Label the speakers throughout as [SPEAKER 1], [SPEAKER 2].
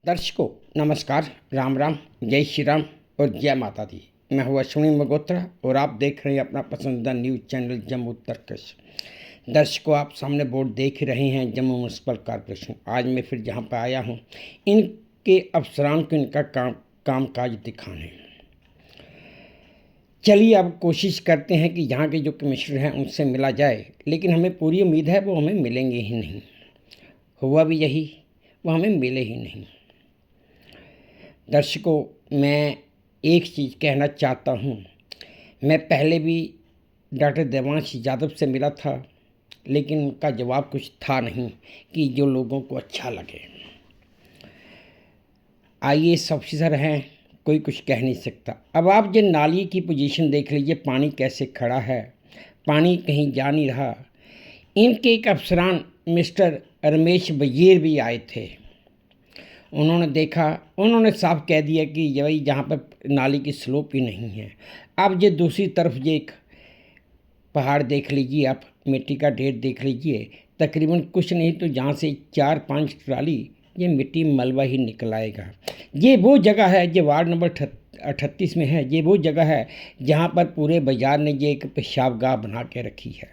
[SPEAKER 1] दर्शकों नमस्कार, राम राम, जय श्री राम और जय माता दी। मैं हूँ अश्विनी मल्होत्रा और आप देख रहे हैं अपना पसंदीदा न्यूज़ चैनल जम्मू तर्कश। दर्शकों, आप सामने बोर्ड देख ही रहे हैं जम्मू म्यूनसिपल कॉरपोरेशन। आज मैं फिर जहाँ पर आया हूँ इनके अफसरान को इनका कामकाज दिखाने। चलिए अब कोशिश करते हैं कि यहाँ के जो कमिश्नर हैं उनसे मिला जाए, लेकिन हमें पूरी उम्मीद है वो हमें मिलेंगे ही नहीं। हुआ भी यही, वो हमें मिले ही नहीं। दर्शकों, मैं एक चीज़ कहना चाहता हूँ। मैं पहले भी डॉक्टर देवांश यादव से मिला था, लेकिन उनका जवाब कुछ था नहीं कि जो लोगों को अच्छा लगे। आईएएस ऑफिसर हैं, कोई कुछ कह नहीं सकता। अब आप जो नाली की पोजीशन देख लीजिए, पानी कैसे खड़ा है, पानी कहीं जा नहीं रहा। इनके एक अफसरान मिस्टर रमेश वजीर भी आए थे। उन्होंने देखा, उन्होंने साफ कह दिया कि भाई जहाँ पर नाली की स्लोप ही नहीं है। अब ये दूसरी तरफ ये एक पहाड़ देख लीजिए, आप मिट्टी का ढेर देख लीजिए, तकरीबन कुछ नहीं तो जहाँ से 4-5 ट्राली ये मिट्टी मलबा ही निकल आएगा। ये वो जगह है जो वार्ड नंबर 38 में है। ये वो जगह है जहाँ पर पूरे बाज़ार ने ये एक पेशाबगाह बना के रखी है,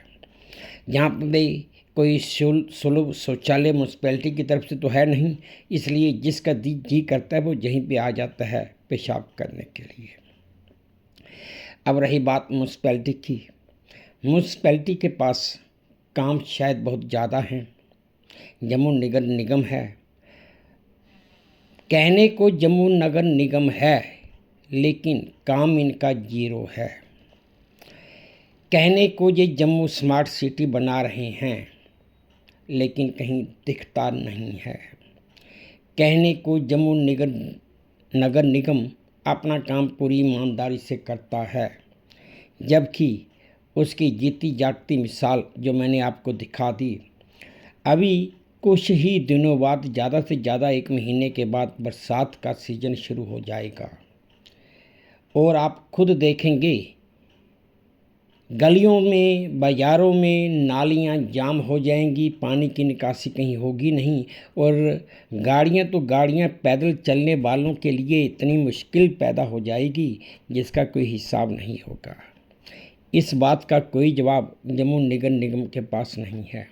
[SPEAKER 1] जहाँ पर भाई कोई सुलभ शौचालय म्यूनसिपैलिटी की तरफ से तो है नहीं, इसलिए जिसका जी करता है वो यहीं पे आ जाता है पेशाब करने के लिए। अब रही बात म्यूनसिपैलिटी की। म्यूनसिपैलिटी के पास काम शायद बहुत ज़्यादा हैं। जम्मू नगर निगम है, कहने को जम्मू नगर निगम है, लेकिन काम इनका जीरो है। कहने को ये जम्मू स्मार्ट सिटी बना रहे हैं, लेकिन कहीं दिखता नहीं है। कहने को जम्मू नगर निगम अपना काम पूरी ईमानदारी से करता है, जबकि उसकी जीती जागती मिसाल जो मैंने आपको दिखा दी। अभी कुछ ही दिनों बाद, ज़्यादा से ज़्यादा 1 महीने के बाद बरसात का सीज़न शुरू हो जाएगा और आप खुद देखेंगे गलियों में, बाज़ारों में नालियाँ जाम हो जाएंगी, पानी की निकासी कहीं होगी नहीं, और गाड़ियाँ तो गाड़ियाँ, पैदल चलने वालों के लिए इतनी मुश्किल पैदा हो जाएगी जिसका कोई हिसाब नहीं होगा। इस बात का कोई जवाब जम्मू नगर निगम के पास नहीं है।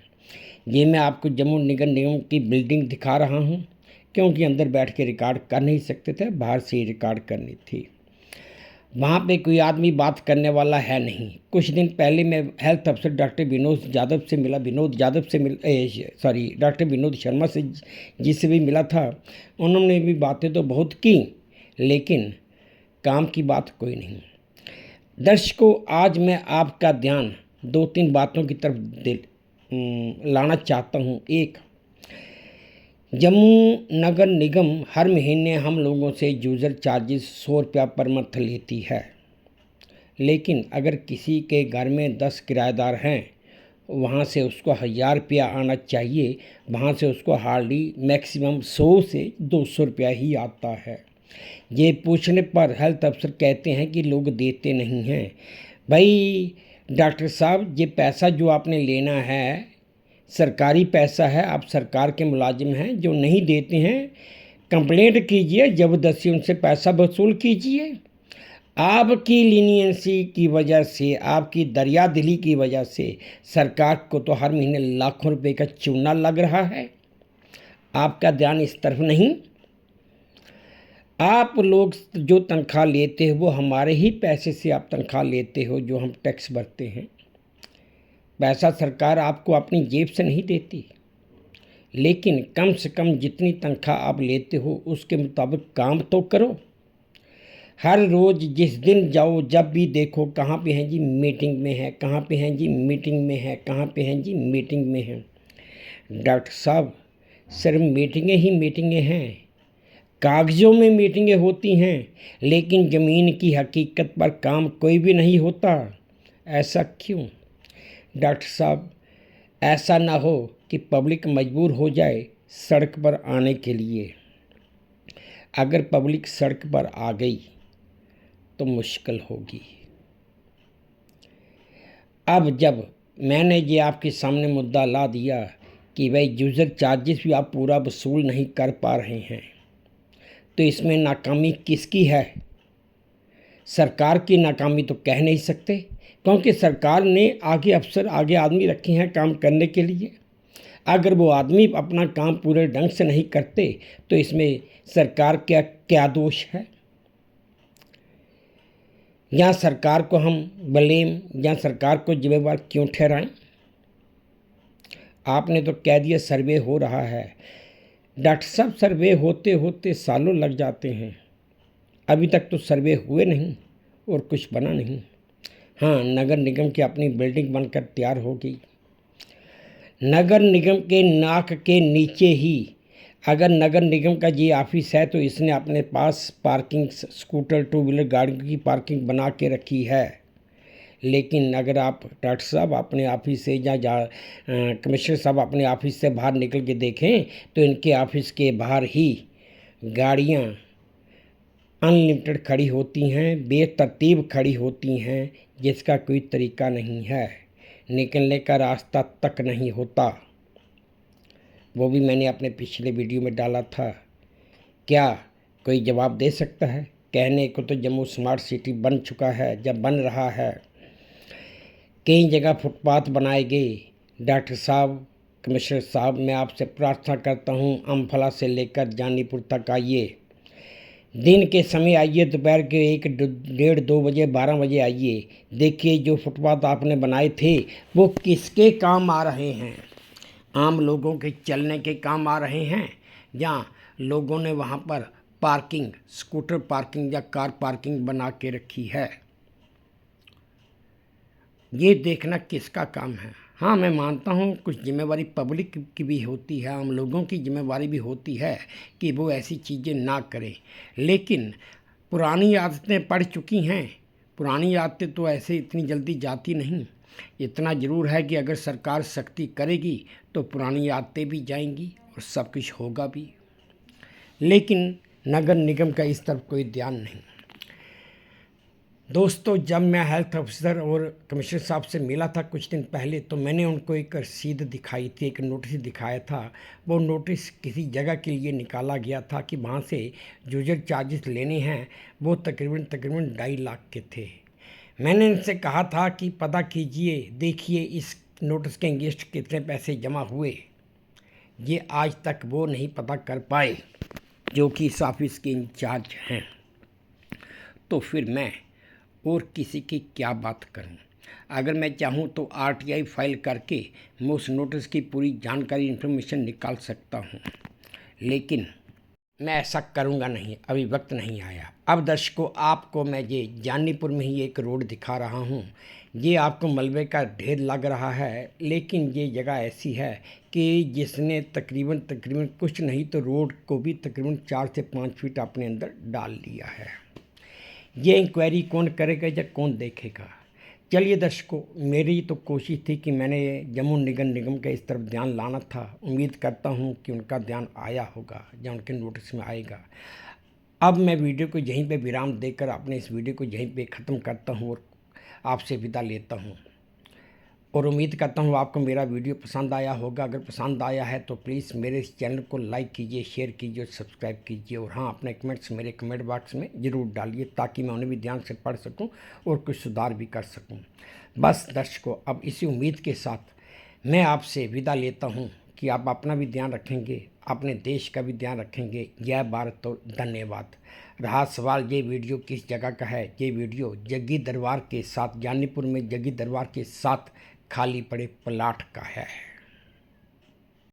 [SPEAKER 1] ये मैं आपको जम्मू नगर निगम की बिल्डिंग दिखा रहा हूँ, क्योंकि अंदर बैठ के रिकॉर्ड कर नहीं सकते थे, बाहर से ही रिकॉर्ड करनी थी। वहाँ पे कोई आदमी बात करने वाला है नहीं। कुछ दिन पहले मैं हेल्थ अफसर डॉक्टर विनोद यादव से मिला, डॉक्टर विनोद शर्मा से जिससे भी मिला था। उन्होंने भी बातें तो बहुत की, लेकिन काम की बात कोई नहीं। दर्शकों, आज मैं आपका ध्यान 2-3 बातों की तरफ लाना चाहता हूँ। एक, जम्मू नगर निगम हर महीने हम लोगों से यूज़र चार्जेस 100 रुपया पर मंथ लेती है, लेकिन अगर किसी के घर में 10 किराएदार हैं, वहाँ से उसको 1000 रुपया आना चाहिए, वहाँ से उसको हार्डली मैक्सिमम 100 से 200 रुपया ही आता है। ये पूछने पर हेल्थ अफसर कहते हैं कि लोग देते नहीं हैं। भाई डॉक्टर साहब, ये पैसा जो आपने लेना है सरकारी पैसा है, आप सरकार के मुलाजिम हैं। जो नहीं देते हैं कंप्लेंट कीजिए, ज़बरदस्ती उनसे पैसा वसूल कीजिए। आपकी लीनियंसी की वजह से, आपकी दरियादिली की वजह से सरकार को तो हर महीने लाखों रुपए का चूना लग रहा है। आपका ध्यान इस तरफ नहीं। आप लोग जो तनख्वाह लेते हो वो हमारे ही पैसे से आप तनख्वाह लेते हो, जो हम टैक्स भरते हैं। पैसा सरकार आपको अपनी जेब से नहीं देती, लेकिन कम से कम जितनी तनख्वाह आप लेते हो उसके मुताबिक काम तो करो। हर रोज़ जिस दिन जाओ, जब भी देखो, कहाँ पे हैं जी, मीटिंग में है, कहाँ पे हैं जी, मीटिंग में है, कहाँ पे हैं जी, मीटिंग में है। डॉक्टर साहब, सिर्फ मीटिंगें ही मीटिंगें हैं, कागज़ों में मीटिंगें होती हैं, लेकिन ज़मीन की हकीकत पर काम कोई भी नहीं होता। ऐसा क्यों डॉक्टर साहब? ऐसा ना हो कि पब्लिक मजबूर हो जाए सड़क पर आने के लिए। अगर पब्लिक सड़क पर आ गई तो मुश्किल होगी। अब जब मैंने ये आपके सामने मुद्दा ला दिया कि भाई यूज़र चार्जेस भी आप पूरा वसूल नहीं कर पा रहे हैं, तो इसमें नाकामी किसकी है? सरकार की नाकामी तो कह नहीं सकते, क्योंकि सरकार ने आगे अफसर, आगे आदमी रखे हैं काम करने के लिए। अगर वो आदमी अपना काम पूरे ढंग से नहीं करते तो इसमें सरकार क्या क्या दोष है? या सरकार को हम ब्लेम या सरकार को जिम्मेवार क्यों ठहराएं? आपने तो कह दिया सर्वे हो रहा है। डॉक्टर साहब, सर्वे होते होते सालों लग जाते हैं, अभी तक तो सर्वे हुए नहीं और कुछ बना नहीं। हाँ, नगर निगम की अपनी बिल्डिंग बनकर तैयार हो गई। नगर निगम के नाक के नीचे ही अगर नगर निगम का ये ऑफिस है तो इसने अपने पास पार्किंग, स्कूटर, टू व्हीलर गाड़ियों की पार्किंग बना के रखी है। लेकिन अगर आप डॉक्टर साहब अपने ऑफिस से या कमिश्नर साहब अपने ऑफिस से बाहर निकल के देखें तो इनके ऑफिस के बाहर ही गाड़ियाँ अनलिमिटेड खड़ी होती हैं, बेतरतीब खड़ी होती हैं, जिसका कोई तरीका नहीं है, निकलने का रास्ता तक नहीं होता। वो भी मैंने अपने पिछले वीडियो में डाला था। क्या कोई जवाब दे सकता है? कहने को तो जम्मू स्मार्ट सिटी बन चुका है, जब बन रहा है, कई जगह फुटपाथ बनाए गए। डॉक्टर साहब, कमिश्नर साहब, मैं आपसे प्रार्थना करता हूँ, अम्फला से लेकर जानीपुर तक आइए, दिन के समय आइए, दोपहर के 1, 1:30, 2 बजे, 12 बजे आइए। देखिए जो फुटपाथ आपने बनाए थे वो किसके काम आ रहे हैं? आम लोगों के चलने के काम आ रहे हैं या लोगों ने वहाँ पर पार्किंग, स्कूटर पार्किंग या कार पार्किंग बना के रखी है? ये देखना किसका काम है? हाँ, मैं मानता हूँ कुछ जिम्मेवारी पब्लिक की भी होती है, आम लोगों की जिम्मेवारी भी होती है कि वो ऐसी चीज़ें ना करें, लेकिन पुरानी आदतें पड़ चुकी हैं। पुरानी आदतें तो ऐसे इतनी जल्दी जाती नहीं। इतना ज़रूर है कि अगर सरकार सख्ती करेगी तो पुरानी आदतें भी जाएंगी और सब कुछ होगा भी, लेकिन नगर निगम का इस तरफ कोई ध्यान नहीं। दोस्तों, जब मैं हेल्थ ऑफिसर और कमिश्नर साहब से मिला था कुछ दिन पहले, तो मैंने उनको एक रसीद दिखाई थी, एक नोटिस दिखाया था। वो नोटिस किसी जगह के लिए निकाला गया था कि वहाँ से यूजर चार्जेस लेने हैं, वो तकरीबन 2.5 लाख के थे। मैंने इनसे कहा था कि पता कीजिए, देखिए इस नोटिस के अगेंस्ट कितने पैसे जमा हुए। ये आज तक वो नहीं पता कर पाए जो कि इस ऑफिस के इंचार्ज हैं। तो फिर मैं और किसी की क्या बात करूं? अगर मैं चाहूं तो आरटीआई फाइल करके मैं उस नोटिस की पूरी जानकारी, इन्फॉर्मेशन निकाल सकता हूं, लेकिन मैं ऐसा करूंगा नहीं, अभी वक्त नहीं आया। अब दर्शकों, आपको मैं ये जानीपुर में ही एक रोड दिखा रहा हूं। ये आपको मलबे का ढेर लग रहा है, लेकिन ये जगह ऐसी है कि जिसने तकरीबन कुछ नहीं तो रोड को भी तकरीबन 4 से 5 फीट अपने अंदर डाल लिया है। ये इंक्वायरी कौन करेगा या कौन देखेगा? चलिए दर्शकों, मेरी तो कोशिश थी कि मैंने जम्मू नगर निगम के इस तरफ ध्यान लाना था। उम्मीद करता हूँ कि उनका ध्यान आया होगा या उनके नोटिस में आएगा। अब मैं वीडियो को यहीं पे विराम देकर अपने इस वीडियो को यहीं पे ख़त्म करता हूँ और आपसे विदा लेता हूँ, और उम्मीद करता हूँ आपको मेरा वीडियो पसंद आया होगा। अगर पसंद आया है तो प्लीज़ मेरे इस चैनल को लाइक कीजिए, शेयर कीजिए और सब्सक्राइब कीजिए, और हाँ, अपने कमेंट्स मेरे कमेंट बॉक्स में ज़रूर डालिए ताकि मैं उन्हें भी ध्यान से पढ़ सकूँ और कुछ सुधार भी कर सकूँ। बस दर्शकों, अब इसी उम्मीद के साथ मैं आपसे विदा लेता हूँ कि आप अपना भी ध्यान रखेंगे, अपने देश का भी ध्यान रखेंगे। जय भारत और धन्यवाद। रहा सवाल ये वीडियो किस जगह का है, ये वीडियो जग्गी दरबार के साथ, जानीपुर में जग्गी दरबार के साथ खाली पड़े प्लाट का है।